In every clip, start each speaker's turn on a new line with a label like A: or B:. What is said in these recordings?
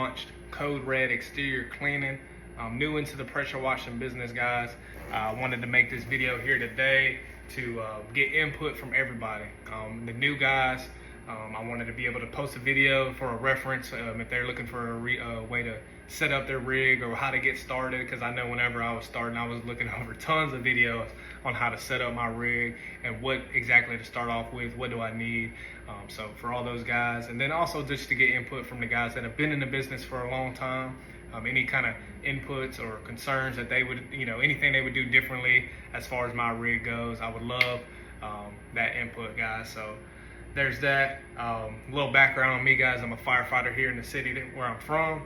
A: launched Code Red Exterior Cleaning. I'm new into the pressure washing business, guys. I wanted to make this video here today to get input from everybody. The new guys, I wanted to be able to post a video for a reference if they're looking for a way to set up their rig or how to get started, because I know whenever I was starting, I was looking over tons of videos on how to set up my rig and what exactly to start off with, what do I need. So for all those guys, and then also just to get input from the guys that have been in the business for a long time, any kind of inputs or concerns that they would, anything they would do differently as far as my rig goes, I would love that input, guys. So there's that. A little background on me, guys. I'm a firefighter here in the city where I'm from.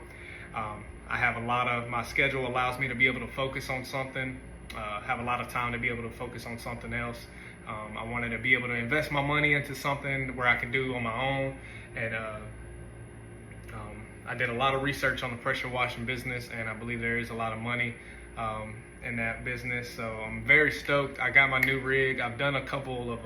A: I have my schedule allows me to be able to focus on something, have a lot of time to be able to focus on something else. I wanted to be able to invest my money into something where I can do on my own, and I did a lot of research on the pressure washing business, and I believe there is a lot of money in that business. So I'm very stoked. I got my new rig. I've done a couple of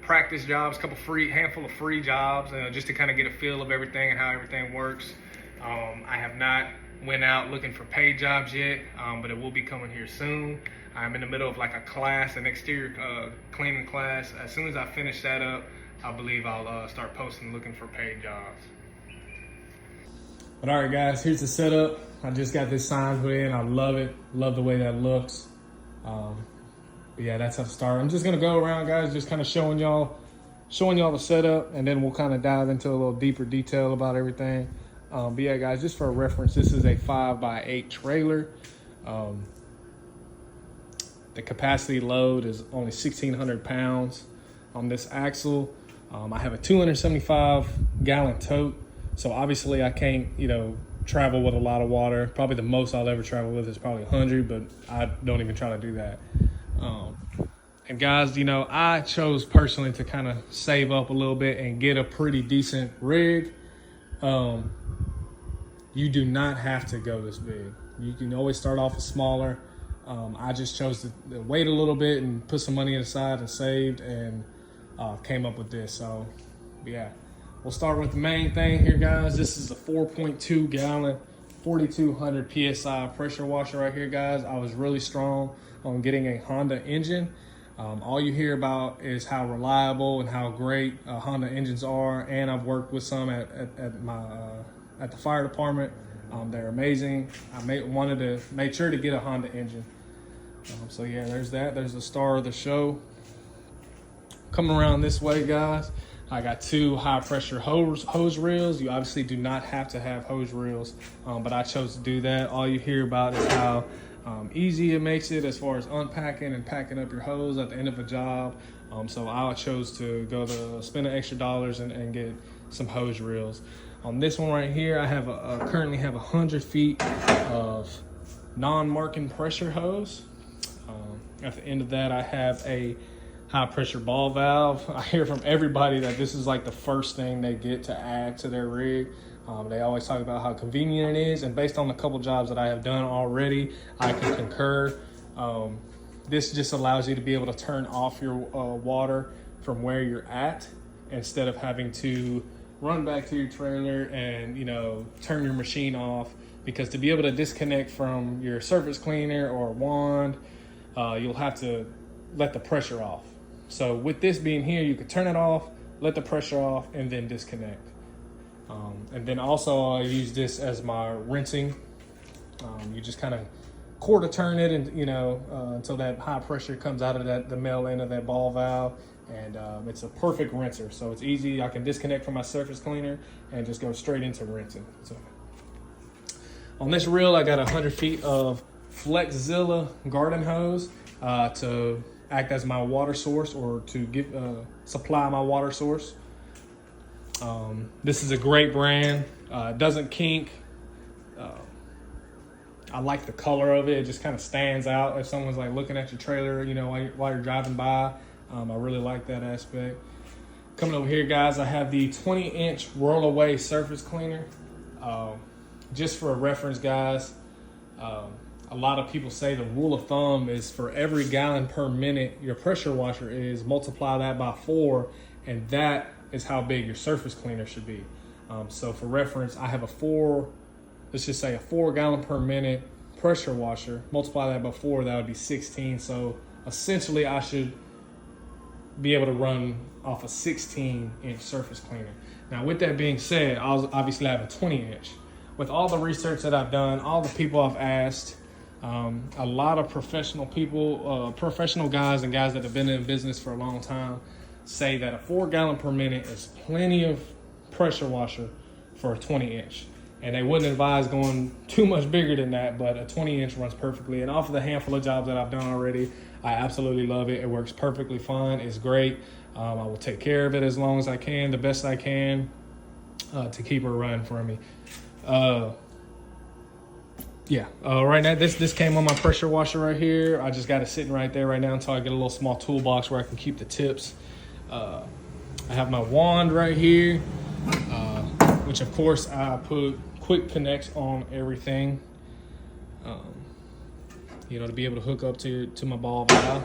A: practice jobs, handful of free jobs, just to kind of get a feel of everything and how everything works. I have not went out looking for paid jobs yet, but it will be coming here soon. I'm in the middle of like a class, an exterior cleaning class. As soon as I finish that up, I believe I'll start posting looking for paid jobs. But all right, guys, here's the setup. I just got this sign put in. I love it. Love the way that looks. But yeah, that's how to start. I'm just gonna go around, guys, just kind of showing y'all the setup, and then we'll kind of dive into a little deeper detail about everything. But yeah, guys, just for a reference, this is a 5x8 trailer. The capacity load is only 1,600 pounds on this axle. I have a 275-gallon tote, so obviously I can't, travel with a lot of water. Probably the most I'll ever travel with is probably 100, but I don't even try to do that. And guys, I chose personally to kind of save up a little bit and get a pretty decent rig. You do not have to go this big. You can always start off with smaller. I just chose to wait a little bit and put some money aside and saved, and came up with this. So yeah, we'll start with the main thing here, guys. This is a 4.2 gallon, 4,200 PSI pressure washer right here, guys. I was really strong on getting a Honda engine. All you hear about is how reliable and how great Honda engines are, and I've worked with some at the fire department. They're amazing. I wanted to make sure to get a Honda engine. So yeah, there's that. There's the star of the show. Coming around this way, guys, I got two high pressure hose reels. You obviously do not have to have hose reels, but I chose to do that. All you hear about is how easy it makes it as far as unpacking and packing up your hose at the end of a job. So I chose to go to spend the extra dollars and get some hose reels. On this one right here, I currently have 100 feet of non-marking pressure hose. At the end of that, I have a high pressure ball valve. I hear from everybody that this is like the first thing they get to add to their rig. They always talk about how convenient it is, and based on the couple jobs that I have done already, I can concur. This just allows you to be able to turn off your water from where you're at, instead of having to run back to your trailer and turn your machine off, because to be able to disconnect from your surface cleaner or wand, you'll have to let the pressure off. So with this being here, you could turn it off, let the pressure off, and then disconnect. And then also I use this as my rinsing. You just kind of quarter turn it, and until that high pressure comes out of the male end of that ball valve, and it's a perfect rinser. So it's easy. I can disconnect from my surface cleaner and just go straight into rinsing. So on this reel, I got 100 feet of Flexzilla garden hose to act as my water source, or to supply my water source. This is a great brand. It doesn't kink. I like the color of it. It just kind of stands out if someone's like looking at your trailer, while you're driving by. I really like that aspect. Coming over here, guys, I have the 20-inch roll-away surface cleaner. Just for a reference, guys, a lot of people say the rule of thumb is for every gallon per minute your pressure washer is, multiply that by 4, and that is how big your surface cleaner should be. So for reference, I have a 4 let's just say a 4 gallon per minute pressure washer, multiply that by 4, that would be 16. So essentially I should be able to run off a 16-inch surface cleaner. Now with that being said, I'll obviously have a 20-inch. With all the research that I've done, all the people I've asked, a lot of professional people, professional guys and guys that have been in business for a long time say that a 4 gallon per minute is plenty of pressure washer for a 20-inch. And they wouldn't advise going too much bigger than that, but a 20-inch runs perfectly. And off of the handful of jobs that I've done already, I absolutely love it. It works perfectly fine. It's great. I will take care of it as long as I can, the best I can, to keep her running for me. Right now, this came on my pressure washer right here. I just got it sitting right there right now until I get a little small toolbox where I can keep the tips. I have my wand right here, which of course I put quick connects on everything, to be able to hook up to my ball valve.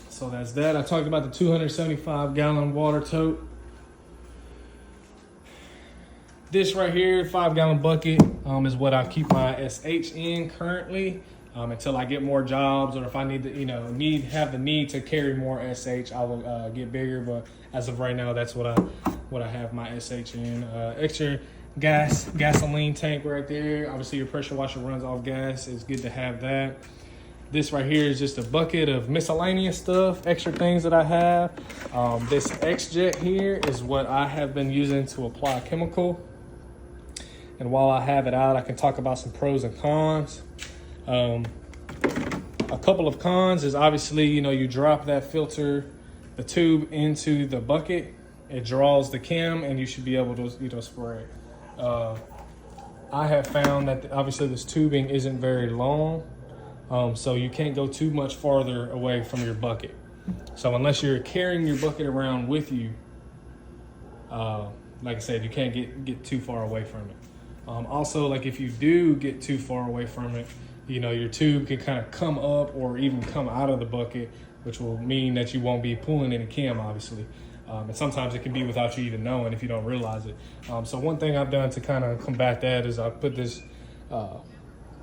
A: So that's that. I talked about the 275 gallon water tote. This right here, 5 gallon bucket, is what I keep my SH in currently, until I get more jobs, or if I need to, have the need to carry more SH, I will get bigger. But as of right now, that's what I have my SH in. Extra gasoline tank right there. Obviously, your pressure washer runs off gas. It's good to have that. This right here is just a bucket of miscellaneous stuff, extra things that I have. This X-Jet here is what I have been using to apply chemical. And while I have it out, I can talk about some pros and cons. A couple of cons is obviously, you drop that filter, the tube into the bucket, it draws the chem, and you should be able to, spray. I have found that obviously this tubing isn't very long, so you can't go too much farther away from your bucket. So unless you're carrying your bucket around with you, like I said, you can't get too far away from it. Also, like if you do get too far away from it, your tube can kind of come up or even come out of the bucket, which will mean that you won't be pulling any chem, obviously. And sometimes it can be without you even knowing if you don't realize it. So one thing I've done to kind of combat that is I put this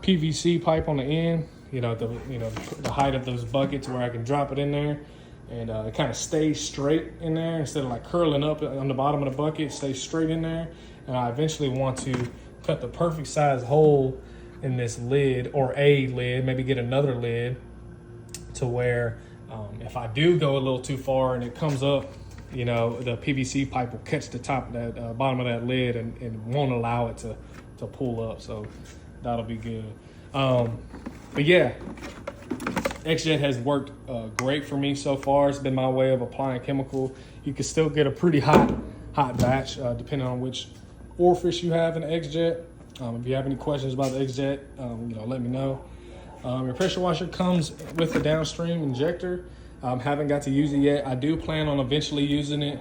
A: PVC pipe on the end, the height of those buckets where I can drop it in there, and it kind of stays straight in there instead of like curling up on the bottom of the bucket. It stays straight in there. And I eventually want to cut the perfect size hole in this lid, or a lid, maybe get another lid, to where if I do go a little too far and it comes up, the PVC pipe will catch the top of that bottom of that lid and won't allow it to pull up. So that'll be good. But yeah, X-Jet has worked great for me so far. It's been my way of applying chemical. You can still get a pretty hot batch depending on which orifice you have in the X-Jet. If you have any questions about the X-Jet, let me know. Your pressure washer comes with a downstream injector. Haven't got to use it yet. I do plan on eventually using it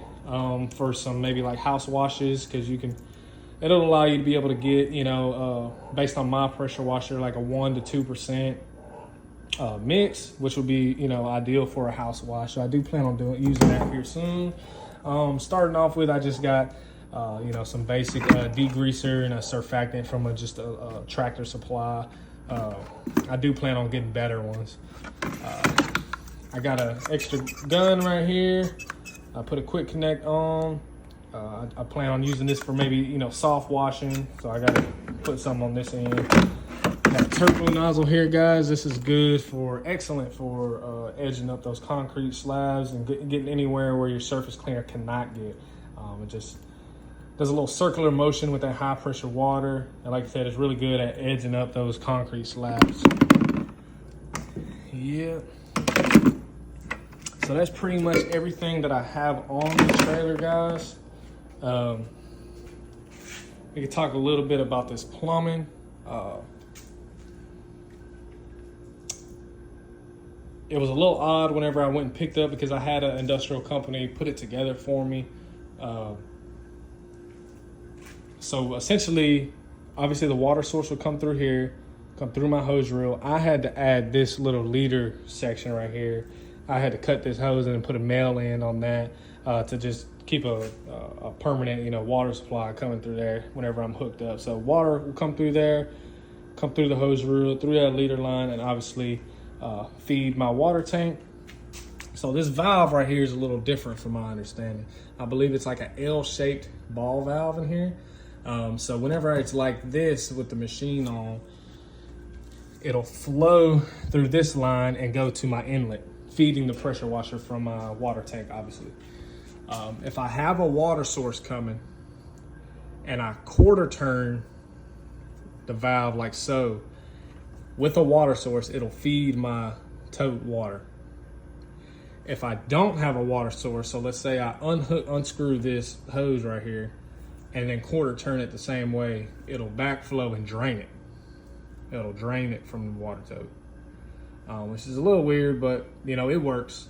A: for some maybe like house washes, because it'll allow you to be able to get, based on my pressure washer, like a 1 to 2% mix, which would be, ideal for a house wash. So I do plan on using that here soon. Starting off with, I just got some basic degreaser and a surfactant from just a Tractor Supply. I do plan on getting better ones. I got an extra gun right here. I put a quick connect on. I plan on using this for maybe, soft washing. So I got to put some on this end. Got a turbo nozzle here, guys. This is excellent for edging up those concrete slabs and getting anywhere where your surface cleaner cannot get. It just does a little circular motion with that high pressure water. And like I said, it's really good at edging up those concrete slabs. Yeah. So that's pretty much everything that I have on the trailer, guys. We can talk a little bit about this plumbing. It was a little odd whenever I went and picked up, because I had an industrial company put it together for me. So essentially, obviously the water source will come through here, come through my hose reel. I had to add this little leader section right here. I had to cut this hose and put a male end on that to just keep a permanent, water supply coming through there whenever I'm hooked up. So water will come through there, come through the hose reel, through that leader line, and obviously feed my water tank. So this valve right here is a little different from my understanding. I believe it's like an L-shaped ball valve in here. So whenever it's like this with the machine on, it'll flow through this line and go to my inlet, feeding the pressure washer from my water tank, obviously. If I have a water source coming and I quarter turn the valve like so, with a water source, it'll feed my tote water. If I don't have a water source, so let's say I unscrew this hose right here and then quarter turn it the same way, it'll backflow and drain it. It'll drain it from the water tote, which is a little weird, but it works.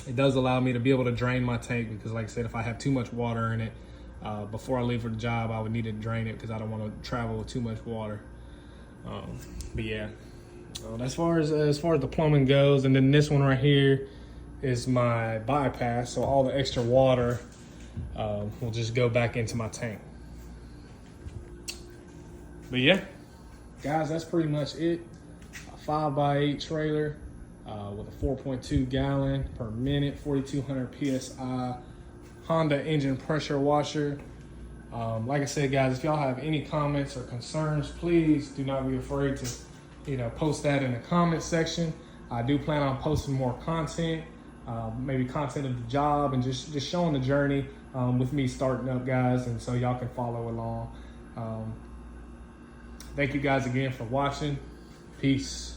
A: It does allow me to be able to drain my tank because, like I said, if I have too much water in it, before I leave for the job, I would need to drain it because I don't want to travel with too much water. But yeah, as far as the plumbing goes, and then this one right here is my bypass, so all the extra water will just go back into my tank. But yeah, guys, that's pretty much it. A 5x8 trailer with a 4.2 gallon per minute, 4,200 PSI Honda engine pressure washer. Like I said, guys, if y'all have any comments or concerns, please do not be afraid to, post that in the comment section. I do plan on posting more content, maybe content of the job and just showing the journey with me starting up, guys, and so y'all can follow along. Thank you guys again for watching. Peace.